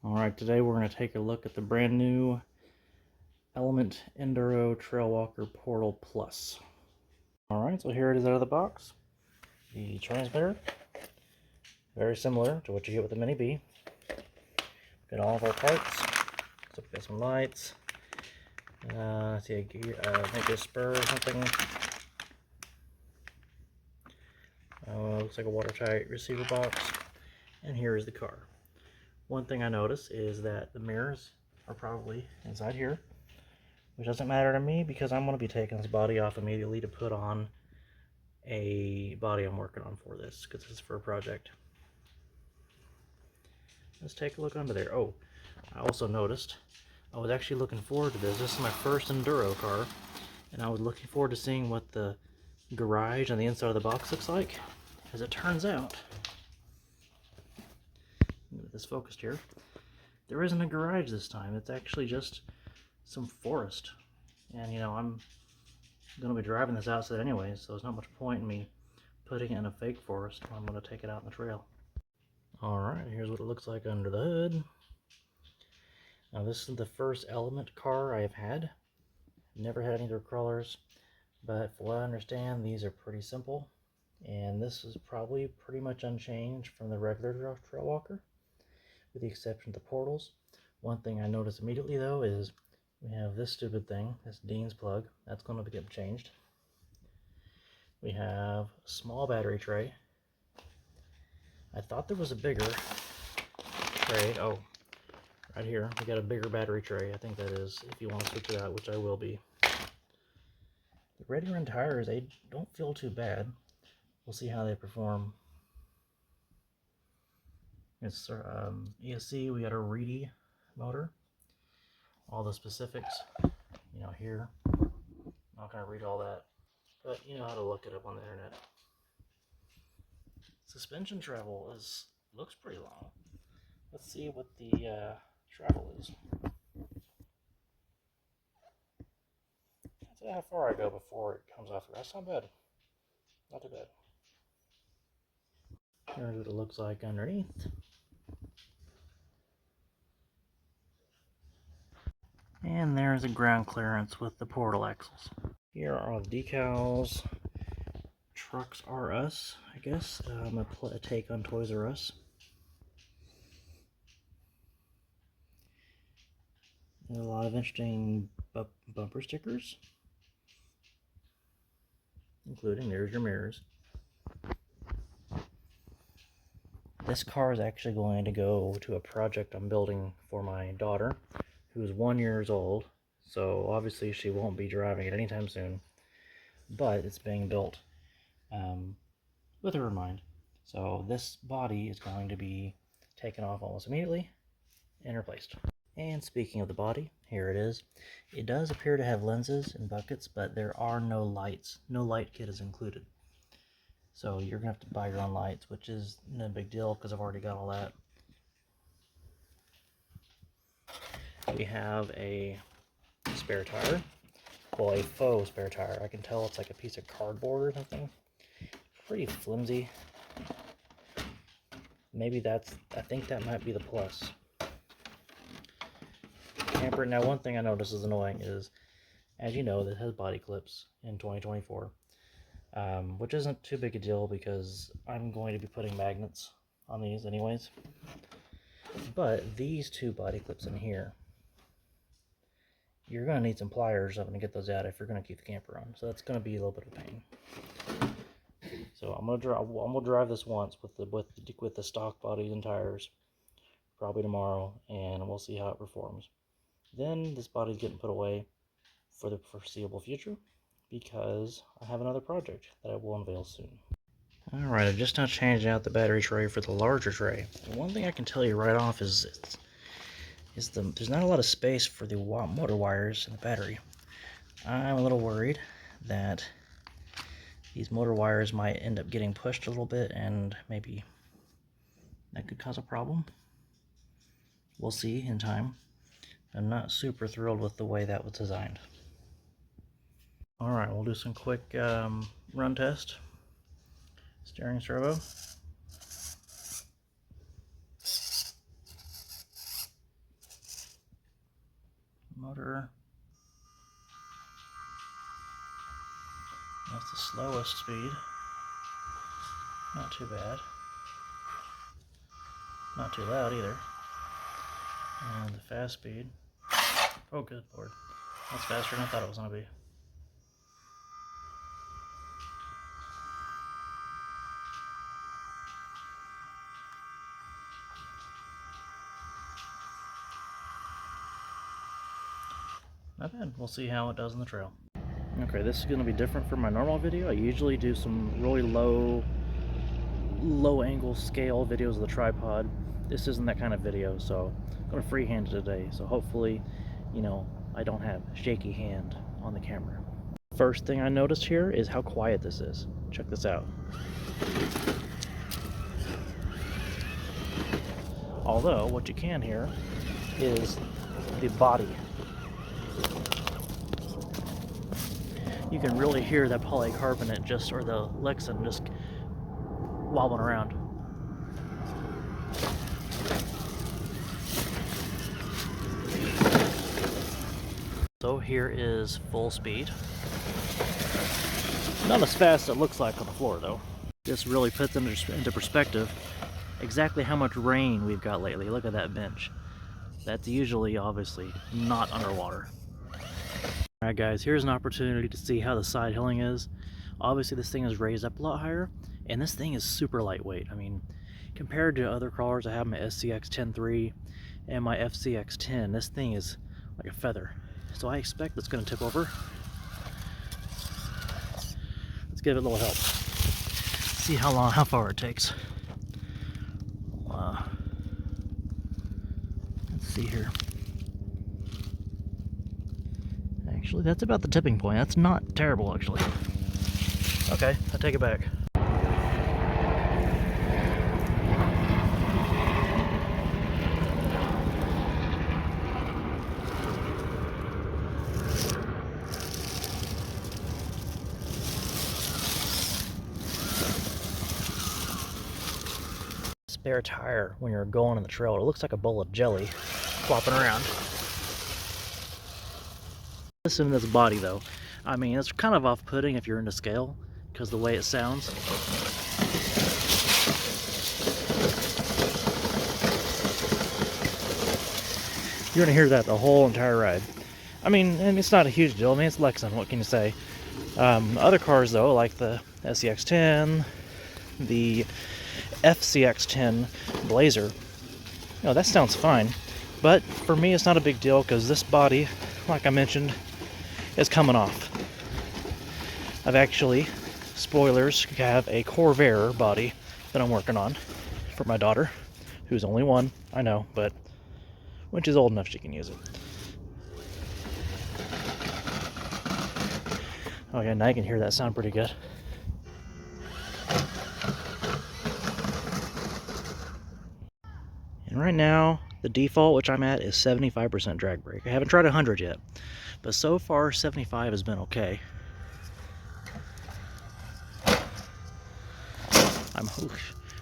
Alright, today we're going to take a look at the brand new Element Enduro Trailwalker Portal Plus. Alright, so here it is out of the box. The transmitter, very similar to what you get with the Mini B. Got all of our parts. So we've got some lights. See a gear, maybe a spur or something. Looks like a watertight receiver box. And here is the car. One thing I noticed is that the mirrors are probably inside here, which doesn't matter to me because I'm going to be taking this body off immediately to put on a body I'm working on for this, because this is for a project. Let's take a look under there. Oh, I also noticed I was actually looking forward to this. This is my first Enduro car, and I was looking forward to seeing what the garage and the inside of the box looks like. As it turns out, get this focused here, there isn't a garage this time. It's actually just some forest. And you know, I'm going to be driving this outside anyway, so there's not much point in me putting it in a fake forest when I'm going to take it out in the trail. Alright, here's what it looks like under the hood. Now this is the first Element car I have had. Never had any of their crawlers, but for what I understand, these are pretty simple. And this is probably pretty much unchanged from the regular Trailwalker, with the exception of the portals. One thing I noticed immediately though is we have this stupid thing, this Dean's plug. That's going to get changed. We have a small battery tray. I thought there was a bigger tray. Oh, right here we got a bigger battery tray. I think that is, if you want to switch it out, which I will be. The radiator and tires, they don't feel too bad. We'll see how they perform. It's ESC. We got a Reedy motor. All the specifics, you know, here. I'm not going to read all that, but you know how to look it up on the internet. Suspension travel looks pretty long. Let's see what the travel is. That's how far I go before it comes off. That's not bad. Not too bad. Here's what it looks like underneath. And there's a ground clearance with the portal axles. Here are the decals. Trucks R Us, I guess. A take on Toys R Us. There's a lot of interesting bumper stickers, including there's your mirrors. This car is actually going to go to a project I'm building for my daughter, who's 1 year old, so obviously she won't be driving it anytime soon, but it's being built with her in mind. So this body is going to be taken off almost immediately and replaced. And speaking of the body, here it is. It does appear to have lenses and buckets, but there are no lights. No light kit is included. So you're going to have to buy your own lights, which is no big deal because I've already got all that. We have a spare tire. Well, a faux spare tire. I can tell it's like a piece of cardboard or something. Pretty flimsy. Maybe I think that might be the plus. Camper. Now, one thing I noticed is annoying is, as you know, this has body clips in 2024. Which isn't too big a deal because I'm going to be putting magnets on these anyways. But these two body clips in here, you're going to need some pliers to get those out if you're going to keep the camper on. So that's going to be a little bit of a pain. So I'm gonna drive this once with the stock bodies and tires, probably tomorrow, and we'll see how it performs. Then this body's getting put away for the foreseeable future, because I have another project that I will unveil soon. Alright, I've just now changed out the battery tray for the larger tray. And one thing I can tell you right off is there's not a lot of space for the motor wires in the battery. I'm a little worried that these motor wires might end up getting pushed a little bit, and maybe that could cause a problem. We'll see in time. I'm not super thrilled with the way that was designed. Alright, we'll do some quick run test. Steering servo. Motor. That's the slowest speed. Not too bad. Not too loud either. And the fast speed. Oh, good lord. That's faster than I thought it was going to be. Not bad. We'll see how it does in the trail. Okay, this is going to be different from my normal video. I usually do some really low angle scale videos of the tripod. This isn't that kind of video, so I'm going to freehand it today. So hopefully, you know, I don't have shaky hand on the camera. First thing I noticed here is how quiet this is. Check this out. Although, what you can hear is the body. You can really hear that polycarbonate just, or the Lexan just wobbling around. So here is full speed. Not as fast as it looks like on the floor though. This really puts into perspective exactly how much rain we've got lately. Look at that bench. That's usually obviously not underwater. Alright guys, here's an opportunity to see how the side hilling is. Obviously this thing is raised up a lot higher, and this thing is super lightweight. I mean, compared to other crawlers, I have my SCX 10.3 and my FCX 10, this thing is like a feather. So I expect it's going to tip over. Let's give it a little help. See how far it takes. Let's see here. Actually, that's about the tipping point. That's not terrible, actually. Okay, I take it back. Spare tire when you're going on the trail. It looks like a bowl of jelly flopping around. Listen to this body though. I mean, it's kind of off-putting if you're into scale because the way it sounds. You're gonna hear that the whole entire ride. I mean, and it's not a huge deal. I mean, it's Lexan. What can you say? Other cars though, like the SCX 10, the FCX 10 Blazer, you know, that sounds fine. But for me, it's not a big deal because this body, like I mentioned, is coming off. I've actually, spoilers, have a Corvair body that I'm working on for my daughter, who's only one, I know, but when she's old enough, she can use it. Oh yeah, now you can hear that sound pretty good. And right now, the default, which I'm at, is 75% drag brake. I haven't tried 100 yet, but so far 75 has been okay.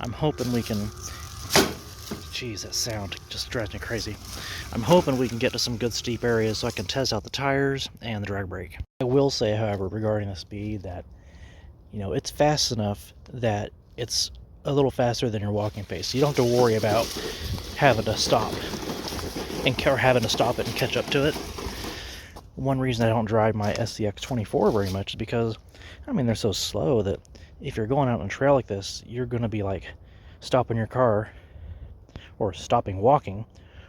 I'm hoping we can, jeez, that sound just drives me crazy. I'm hoping we can get to some good steep areas so I can test out the tires and the drag brake. I will say, however, regarding the speed, that, you know, it's fast enough that it's a little faster than your walking pace. So you don't have to worry about having to stop or having to stop it and catch up to it. One reason I don't drive my SCX 24 very much is because, I mean, they're so slow that if you're going out on a trail like this, you're going to be like stopping your car or stopping walking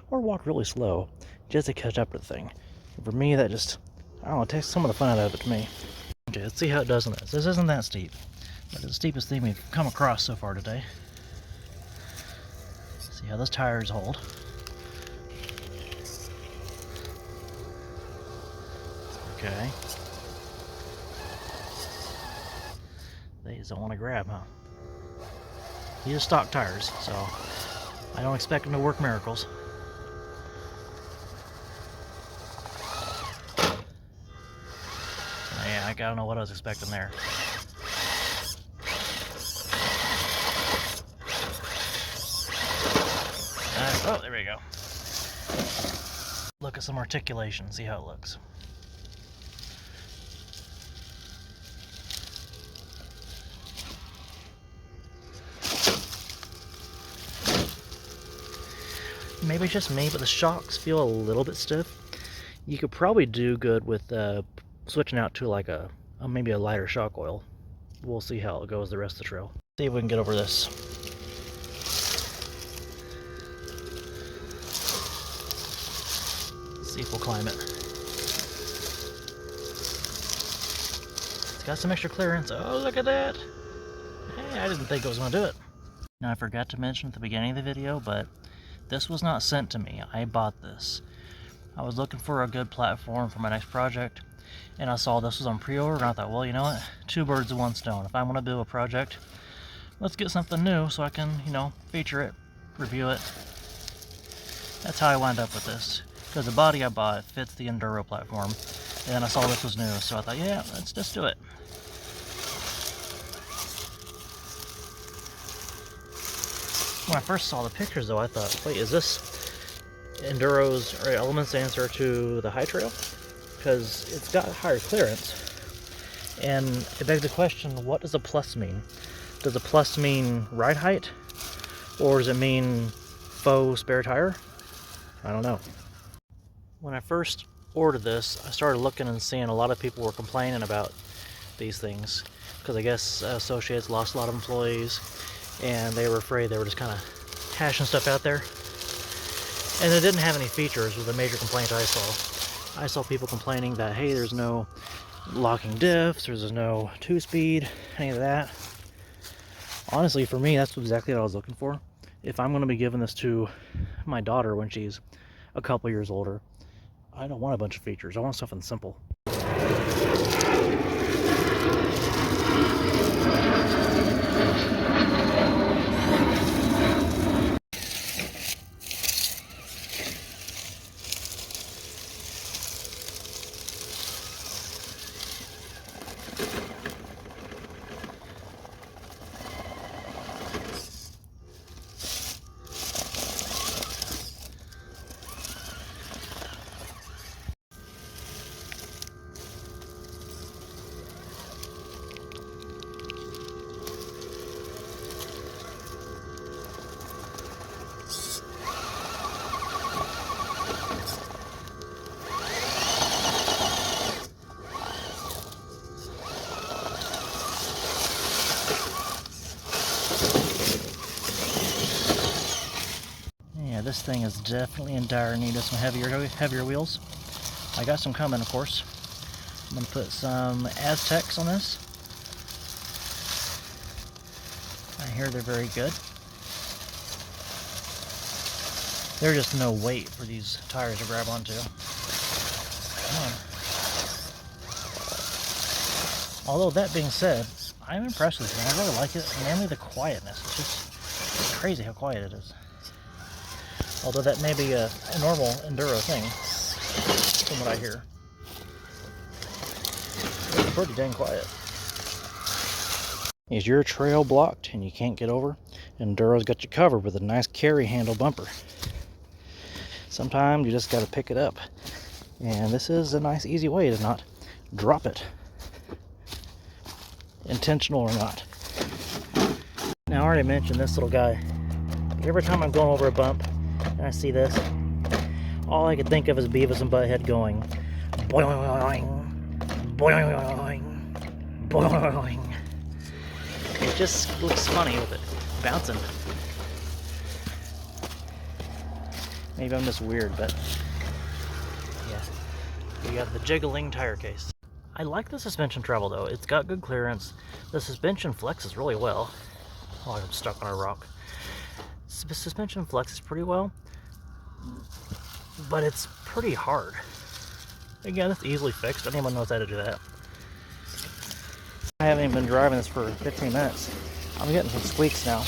or walk really slow just to catch up to the thing. And for me, that just, I don't know, it takes some of the fun out of it to me. Okay, let's see how it does in this. This isn't that steep, but it's the steepest thing we've come across so far today. See how those tires hold. Okay. They just don't want to grab, huh? These are stock tires, so I don't expect them to work miracles. Yeah, I don't know what I was expecting there. Oh, there we go. Look at some articulation, see how it looks. Maybe it's just me, but the shocks feel a little bit stiff. You could probably do good with switching out to like maybe a lighter shock oil. We'll see how it goes the rest of the trail. See if we can get over this. See if we'll climb it. It's got some extra clearance. Oh, look at that! Hey, I didn't think it was going to do it. Now, I forgot to mention at the beginning of the video, but this was not sent to me. I bought this. I was looking for a good platform for my next project, and I saw this was on pre-order, and I thought, well, you know what? Two birds with one stone. If I want to do a project, let's get something new so I can, you know, feature it, review it. That's how I wound up with this. Because the body I bought fits the Enduro platform, and then I saw this was new, so I thought, yeah, let's just do it. When I first saw the pictures, though, I thought, wait, is this Enduro's or Element's answer to the high trail? Because it's got higher clearance. And it begs the question, what does a plus mean? Does a plus mean ride height? Or does it mean faux spare tire? I don't know. When I first ordered this, I started looking and seeing a lot of people were complaining about these things. Because I guess Associates lost a lot of employees, and they were afraid they were just kind of hashing stuff out there. And it didn't have any features, was a major complaint I saw. I saw people complaining that, hey, there's no locking diffs, there's no 2-speed, any of that. Honestly, for me, that's exactly what I was looking for. If I'm going to be giving this to my daughter when she's a couple years older, I don't want a bunch of features. I want something simple. This thing is definitely in dire need of some heavier wheels. I got some coming, of course. I'm going to put some Aztecs on this. I hear they're very good. There's just no weight for these tires to grab onto. Come on. Although that being said, I'm impressed with it. I really like it. Mainly the quietness. It's crazy how quiet it is. Although that may be a normal Enduro thing, from what I hear. It's pretty dang quiet. Is your trail blocked and you can't get over? Enduro's got you covered with a nice carry handle bumper. Sometimes you just got to pick it up. And this is a nice easy way to not drop it. Intentional or not. Now I already mentioned this little guy. Every time I'm going over a bump, and I see this, all I could think of is Beavis and Butthead going boing, boing, boing. It just looks funny with it bouncing. Maybe I'm just weird, but yeah. We got the jiggling tire case. I like the suspension travel though. It's got good clearance. The suspension flexes really well. Oh, I'm stuck on a rock. Suspension flexes pretty well, but it's pretty hard. Again, it's easily fixed. Anyone knows how to do that. I haven't even been driving this for 15 minutes. I'm getting some squeaks now.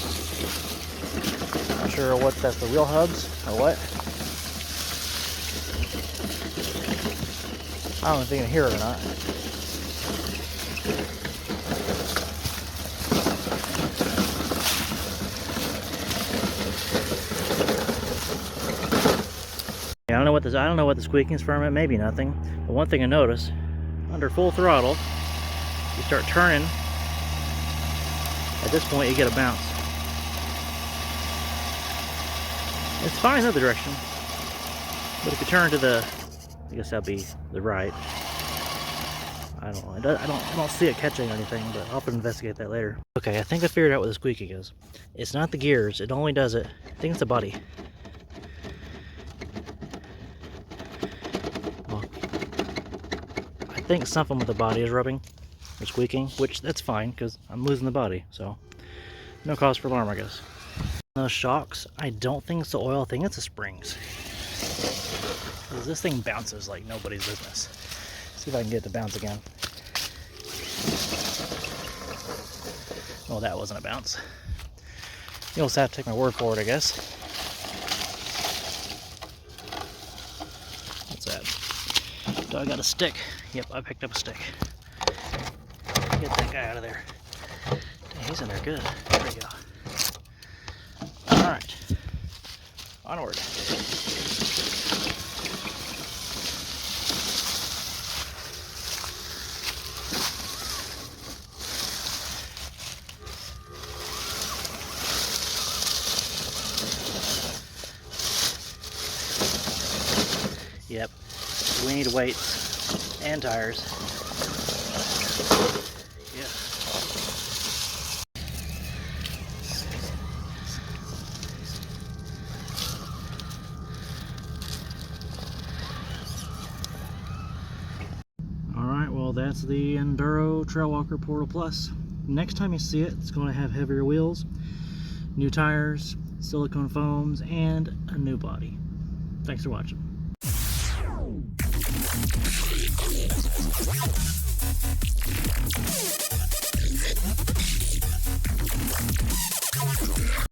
Not sure what that's, the wheel hubs or what. I don't know if you can hear it or not. I don't know what this is, I don't know what the squeaking is from, it may be nothing, but one thing I noticed, under full throttle, you start turning, at this point you get a bounce. It's fine in the other direction, but if you turn to the, I guess that'd be the right, I don't know, I don't see it catching anything, but I'll have to investigate that later. Okay, I think I figured out what the squeaking is. It's not the gears, it only does it, I think it's the body. Well, I think something with the body is rubbing or squeaking, which that's fine because I'm losing the body, so no cause for alarm, I guess. Those shocks, I don't think it's the oil, I think it's the springs. Because this thing bounces like nobody's business. See if I can get it to bounce again. Oh, that wasn't a bounce. You'll just have to take my word for it, I guess. What's that? Do I got a stick? Yep, I picked up a stick. Get that guy out of there. Dang, he's in there good. There we go. Alright. Onward. Yep, we need weights and tires. Yeah. Alright, well that's the Enduro Trailwalker Portal Plus. Next time you see it, it's going to have heavier wheels, new tires, silicone foams, and a new body. Thanks for watching.